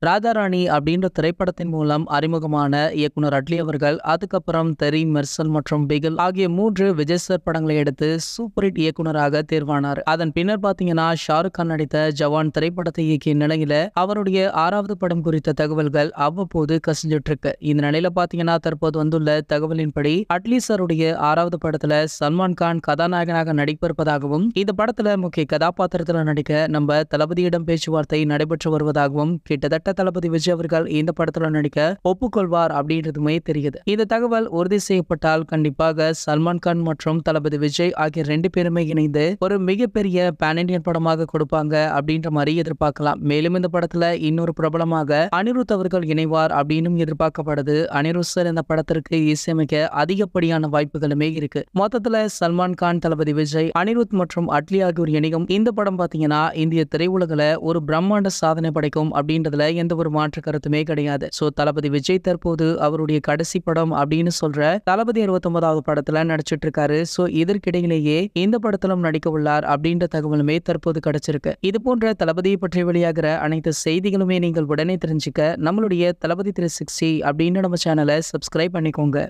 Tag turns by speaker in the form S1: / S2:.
S1: ராதாராணி அப்படின்ற திரைப்படத்தின் மூலம் அறிமுகமான இயக்குனர் அட்லி அவர்கள் அதுக்கப்புறம் தெரி, மெர்சல் மற்றும் பிகில் ஆகிய 3 விஜய் சார் படங்களை எடுத்து சூப்பர் ஹிட் இயக்குனராக தேர்வானார். அதன் பின்னர் பாத்தீங்கன்னா ஷாருக் கான் நடித்த ஜவான் திரைப்படத்தை இயக்கிய நிலையில அவருடைய 6வது படம் குறித்த தகவல்கள் அவ்வப்போது கசிஞ்சிட்டு இருக்கு. இந்த நிலையில பாத்தீங்கன்னா தற்போது வந்துள்ள தகவலின்படி அட்லி சாருடைய 6வது படத்துல சல்மான் கான் கதாநாயகனாக நடிப்பிருப்பதாகவும் இந்த படத்துல முக்கிய கதாபாத்திரத்துல நடிக்க நம்ம தளபதியிடம் பேச்சுவார்த்தை நடைபெற்று வருவதாகவும் கிட்டத்தட்ட தளபதி விஜய் அவர்கள் இந்த படத்துல நடிக்க ஒப்புக்கொள்வார் அப்படின்றதுமே தெரியுது. இந்த தகவல் உறுதி செய்யப்பட்டால் கண்டிப்பாக சல்மான் கான் மற்றும் தளபதி விஜய் ஆகிய 2 பேருமே இணைந்து ஒரு மிகப்பெரிய பேன் இண்டியன் படமாக கொடுப்பாங்க அப்படின்ற மாதிரி எதிர்பார்க்கலாம். மேலும் இந்த படத்துல இன்னொரு பிரபலமாக அனிருத் அவர்கள் இணைவார் அப்படின்னு எதிர்பார்க்கப்படுது. அனிருத் சார் இந்த படத்திற்கு இசையமைக்க அதிகப்படியான வாய்ப்புகளுமே இருக்கு. மொத்தத்துல சல்மான் கான், தளபதி விஜய், அனிருத் மற்றும் அட்லி ஆகியோர் இணையும் இந்த படம் பாத்தீங்கன்னா இந்திய திரையுலகில ஒரு பிரம்மாண்ட சாதனை படைக்கும் அப்படின்றதுல எந்த ஒரு மாற்று கருத்துமே கிடையாது. சோ தளபதி விஜய் தற்போது அவருடைய கடைசி படம் அப்படின்னு சொல்ற தளபதி 69வது படத்துல நடிச்சிட்டு இருக்காரு. சோ இதற்கிடையிலேயே இந்த படத்திலும் நடிக்க உள்ளார் அப்படின்ற தகவலுமே தற்போது கிடைச்சிருக்கு. இது போன்ற தளபதியை பற்றி வெளியாகிற அனைத்து செய்திகளுமே நீங்கள் உடனே தெரிஞ்சுக்க நம்மளுடைய தளபதி 360 அப்படின்னு நம்ம சேனலை சப்ஸ்கிரைப் பண்ணிக்கோங்க.